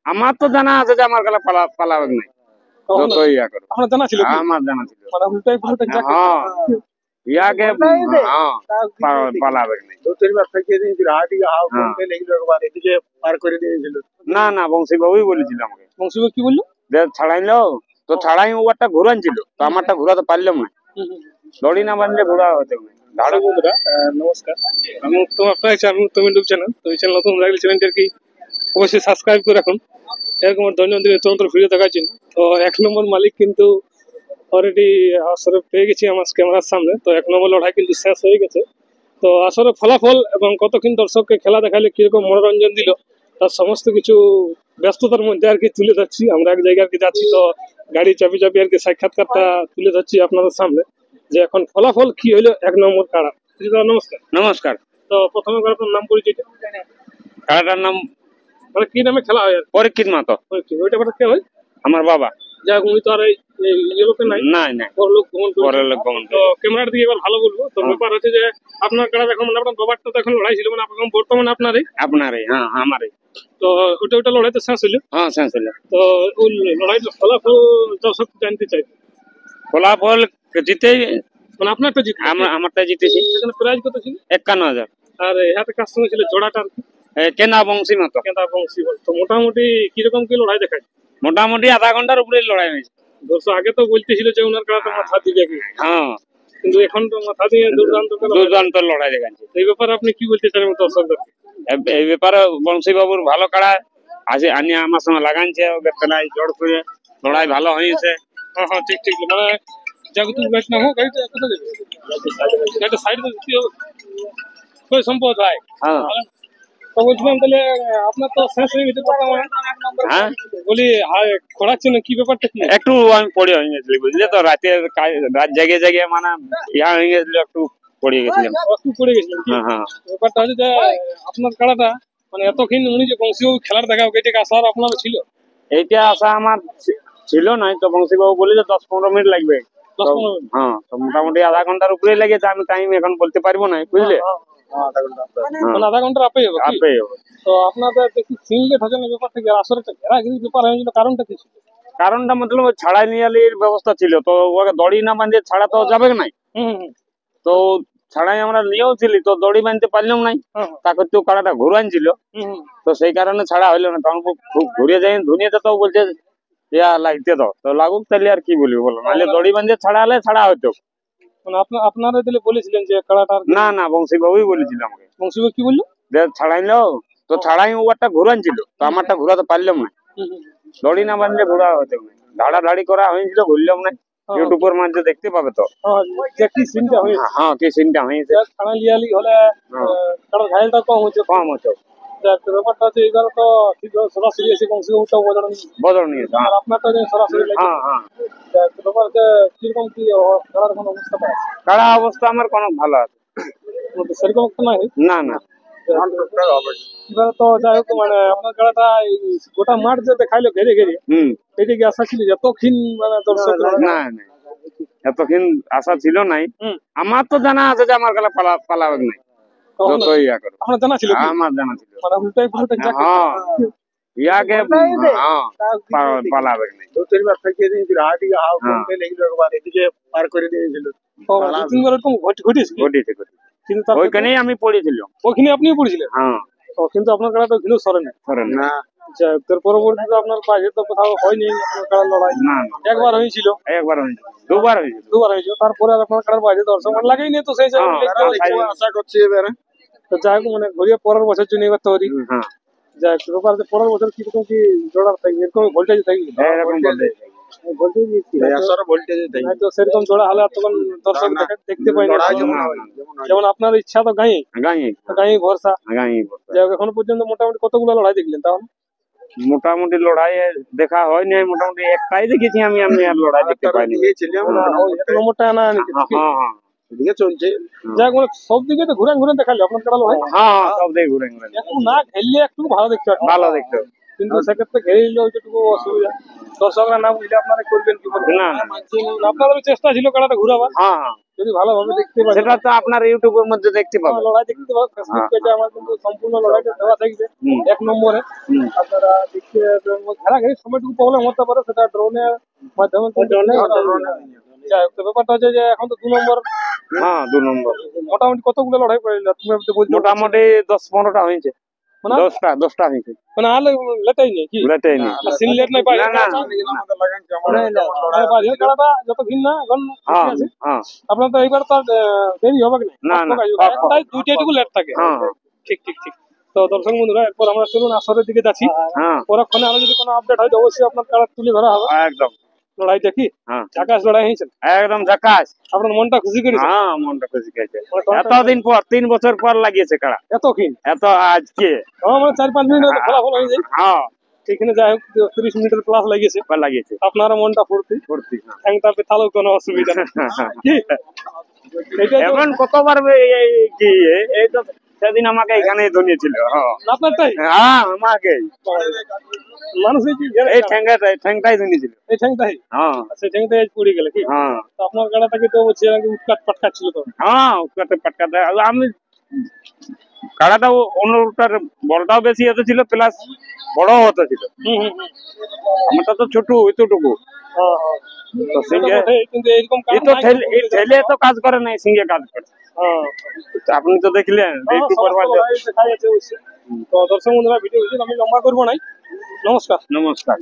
আমার তো জানা আছে যে আমার কালা পালাবে নাই, যতই ইয়া করো। আপনার জানা ছিল? আমার জানা ছিল। মানে উল্টাই পাল্টা যাকে ইয়াকে পালাবে নাই। না না, বংশী বাবুই বলেছিল আমাকে। বংশী কি বললো? ছাড়াইলো তো ছাড়াই, ওটা ঘুরান ছিল তো আমারটা ঘুরাতে পারলাম না, দড়ি না বাঁধলে ঘোরা হতে না। দাঁড়া বন্ধুরা, নমস্কার, আমি উত্তম, আপনার আমি উত্তম ইউটিউব চ্যানেল। তো এই চ্যানেল নতুন লাগলে চ্যানেলটাকে অবশ্যই সাবস্ক্রাইব করে রাখুন এরকম দৈনন্দিন তন্ত্র ভিডিও দেখার জন্য। তো 1 নম্বর মালিক কিন্তু অলরেডি আসরে পেয়ে গেছি আমার ক্যামেরার সামনে। তো 1 নম্বর লড়াই কিন্তু শেষ হয়ে গেছে। তো আসরে ফলাফল এবং কতক্ষণ দর্শককে খেলা দেখালে কিরকম মনোরঞ্জন দিল তার সমস্ত কিছু ব্যস্ততার মধ্যে আর কি তুলে ধরছি। আমরা এক জায়গায় আর কি যাচ্ছি, তো গাড়ি চাপি চাপি আর কি সাক্ষাৎকারটা তুলে ধরছি আপনাদের সামনে যে এখন ফলাফল কি হইলো 1 নম্বর কাড়া। নমস্কার। নমস্কার। তো প্রথমে আপনার নাম পরিচয়? কাড়াটার নাম মানে কি নামে খেলা হয়? পরীক্ষিত মাতো। ওইটা কে হয়? আমার বাবা। যাক, উনি তো আর এই লোকে নাই। নাই নাই, পরলোক গমন করে। পরলোক গমন। তো ক্যামেরার দিকে এবার ভালো বলবো। তো ব্যাপার হচ্ছে যে আপনার কাড়া এখন মানে আপনার বাবারটা তো এখন লড়াই ছিল, মানে আপনার বর্তমানে আপনারই। হ্যাঁ আমারই। তো ওটা লড়াই তো শেষ হলো। হ্যাঁ শেষ হলো। তো ওই লড়াইয়ের ফলাফল দর্শক জানতে চাই। ফলাফল জিতে, মানে আপনারটা জিতে, আমারটা জিতেছি। সেখানে প্রাইজ কত ছিল? 51,000। আর হাতে কার সঙ্গে ছিল জোড়াটা? কেনা বংশী মতো। কেনা বংশী। তো মোটামুটি কিরকম কি লড়াই দেখায়? মোটামুটি আধা ঘন্টার উপরে লড়াই হয়েছে। দর্শক আগে তো বলতেছিল যে ওনার কাড়াটা মাথা দিবে কি। হ্যাঁ, কিন্তু এখন তো মাথা দিয়ে দুর্দান্ত লড়াই দেখাচ্ছে। এই ব্যাপারে আপনি কি বলতে চান দর্শকদের? এই ব্যাপারে বংশী বাবুর ভালো কাড়া আছে, আনি আমার সঙ্গে লাগানছে, পেলাই জোর করে লড়াই ভালো হয়েছে। হ্যাঁ ঠিক ঠিক। মানে যাকে তুমি ব্যাট না হোক গাড়িটা কোথায় দেবে? গাড়িটা সাইড দিতে হবে। কোই সম্পদ ভাই। হ্যাঁ। তো বলছিলাম তাহলে আপনার তো শেষ হয়ে গেছে বর্তমানে। হ্যাঁ বলি খোঁড়াচ্ছে না কি ব্যাপারটা কি? একটু আমি পড়ে হয়ে গেছিলি, বুঝলে তো, রাত জেগে জেগে মানে ইয়া হয়ে গেছিল, একটু পড়ে গেছিলাম। একটু পড়ে গেছিলাম। হ্যাঁ। ব্যাপারটা হচ্ছে যে আপনার কাড়াটা মানে এতক্ষণ উনি যে বংশীবাবু খেলার দেখা এটাকে আসার আপনার ছিল? এইটা আশা আমার ছিল না, তো বংশী বাবু বলে যে 10-15 মিনিট লাগবে। হ্যাঁ, তো মোটামুটি আধা ঘন্টার উপরে লেগেছে। আমি টাইম এখন বলতে পারবো না, বুঝলে। আধা ঘন্টা আপেই হবে। তো আপনাদের দেখি সিঙ্গেট হচ্ছে না ব্যাপার থেকে আসলে একটা ঘেরাঘিরি ব্যাপার হয়েছিল, কারণটা কি ছিল? কারণটা মতলব ছাড়াই নিয়ালির ব্যবস্থা ছিল, তো ওকে দড়ি না বাঁধে ছাড়া তো যাবে না। তো ছাড়াই আমরা নিয়েও ছিলি, তো দড়ি বাঁধতে পারলাম নাই। তারপর তো কাড়াটা ঘুরান ছিল, তো সেই কারণে ছাড়া হইলো না। তখন খুব ঘুরিয়ে যাই, ধুনিয়ে তো বলছে ইয়া লাগতে দাও, তো লাগুক, তাহলে আর কি বলবি বলো, নাহলে দড়ি বাঁধে ছাড়া হলে ছাড়া হইতো। মানে আপনারা দিলে বলেছিলেন যে কাড়াটা? না, বংশী বাবুই বলেছিল আমাকে। বংশী বাবু কি বললো? ছাড়াইলো তো ছাড়াই, ওটা ঘুরান ছিল, তো আমারটা ঘুরাতে পারলাম না। দড়ি না বাঁধলে ঘোরা হতো না, ধাড়াধাড়ি করা হয়েছিল, ঘুরলাম না। ইউটিউবের মধ্যে দেখতে পাবে তো কি সিনটা হয়েছে। হ্যাঁ, কি সিনটা হয়েছে। ছাড়া লিয়ালি হলে কারণ ঘায়লটা কম হচ্ছে। ব্যাপারটা হচ্ছে এবার তো ঠিক সরাসরি এসে বংশীবাবুটাও বদল নিয়েছে, আর আপনারটা সরাসরি। ব্যাপারটা কিরকম কি খেলার কোনো অবস্থা পায়? কাড়া অবস্থা আমার কোনো ভালো আছে, সেরকম একটা নাই। না। এবার তো যাই হোক, মানে আপনার খেলাটা গোটা মাঠ যে দেখাইলো ঘেরে ঘেরে, এটা কি আশা ছিল এতক্ষণ মানে দর্শক? না, এতক্ষণ আশা ছিল নাই। আমার তো জানা আছে যে আমার খেলা পালাবে নাই, যতই ইয়া করো। আপনার জানা ছিল? আমার জানা ছিল। মানে উল্টাই পাল্টা যাকে ইয়াকে পালাবে নাই। কিন্তু ওইখানেই আমি পড়েছিলাম। ওইখানে আপনিও পড়েছিলেন? হ্যাঁ। কিন্তু আপনার খেলাটা ঘিরেও সরে না। তোর পরবর্তীতে আপনার বাইরে তো কোথাও হয়নি আপনার খেলার লড়াই? না, একবার হয়েছিল, দুবার হয়েছিল। তারপরে আর আপনার খেলার বাইরে দর্শক মানে লাগেই নেই, তো সেই আশা করছি এবারে। তো যাই হোক, মানে ঘুরিয়ে পরের বছর জন্য এবার তৈরি। যাই হোক, পরের বছর কিরকম কি জোড়ার থাকবে, এরকম ভোল্টেজ থাকবে? তো সেরকম জোড়া হলে তখন দর্শক দেখতে পাই না। যেমন আপনার ইচ্ছা তো গাঁয়ে ভরসা। যাই হোক, এখনো পর্যন্ত মোটামুটি কতগুলো লড়াই দেখলেন? তাহলে মোটামুটি লড়াই দেখা হয়নি, মোটামুটি একটাই দেখেছি আমি। আর লড়াই দেখতে পাইনি। নম্বরটা আনা চলছে। যাই হোক, সব দিকে তো ঘুরে দেখালো আপনার কাড়া লড়াই। সব দিকে ঘুরে একটু না খেললে একটু ভালো দেখতে ভালো দেখতে। কিন্তু সেক্ষেত্রে ঘেরে নিলে ওইটুকু অসুবিধা। দর্শকরা না বুঝলে আপনারা করবেন কি করবেন? না আপনাদের চেষ্টা ছিল কাড়াটা ঘুরাবার, হ্যাঁ হ্যাঁ যদি ভালোভাবে দেখতে পারেন সেটা তো আপনার ইউটিউবের মধ্যে দেখতে পাবেন। লড়াই দেখতে পাবেন। ফেসবুক পেজে আমার কিন্তু সম্পূর্ণ লড়াইটা দেওয়া থাকবে হুম। 1 নম্বরে। হুম। আপনারা দেখতে ঘেরাঘেরির সময়টুকু প্রবলেম হতে পারে, সেটা ড্রোনের মাধ্যমে যাই হোক। তো ব্যাপারটা হচ্ছে যে এখন তো 2 নম্বর, হ্যাঁ 2 নম্বর মোটামুটি কতগুলো লড়াই পড়ে তুমি তো বলছো মোটামুটি 10-15টা হয়েছে, মানে 10টা হয়েছে। মানে আর লেটাই নেই কি লেটাই নেই। সিন লেট নাই পাই না না খেলাটা যত ভিন্ন এখন হ্যাঁ আছে হ্যাঁ আপনার তো এইবার তো আর, দেরি হবে কি না, না, তাই দুইটাইটুকু লেট থাকে। হ্যাঁ ঠিক ঠিক ঠিক। তো দর্শক বন্ধুরা, এরপর আমরা চলুন আসরের দিকে যাচ্ছি। হ্যাঁ পরক্ষণে আরো যদি কোনো আপডেট হয় তো অবশ্যই আপনার কারা তুলে ধরা হবে। একদম লড়াইটা কি হ্যাঁ ঝাকাস লড়াই হয়েছে, একদম ঝাকাস। আপনার মনটা খুশি করেছে? হ্যাঁ মনটা খুশি গেছে। এতদিন পর 3 বছর পর লাগিয়েছে কাড়া, এত কিন এত আজকে। মানে 4-5 মিনিট ফলাফল হয়ে যায় হ্যাঁ এখানে। যাই হোক 30 মিনিটের প্লাস লাগিয়েছে, লাগিয়েছে আপনার মনটা ফুর্তি ভর্তি। ঠ্যাংটাতে তালেও কোনো অসুবিধা নেই। কি? এটাই তো এখন কতবার কি এই তো সেদিন আমাকে এখানে ধনিয়েছিল। আপনারটাই হ্যাঁ আমাকে মানুষ এই ঠ্যাংটাই ধনিয়েছিল। এই ঠ্যাংটাই হ্যাঁ সেই ঠ্যাংটাই আজ পড়ে গেলে কি? হ্যাঁ তো আপনার গাড়াটাকে তো বলছে উৎকাট পাটকাট ছিল তো। হ্যাঁ উৎকাতে পাটকাতে আমি কাড়াটা অন্যটার বলটাও বেশি হতে ছিল, প্লাস বড় হতে ছিল। আমারটা তো ছোট এতটুকু। তো সিংহে কিন্তু এরকম এই তো ঠেলে তো কাজ করে নাই, সিংহে কাজ করে। তো আপনি তো দেখলেন তো দর্শক বন্ধুরা, ভিডিও আমি লম্বা করবো নাই। নমস্কার। নমস্কার।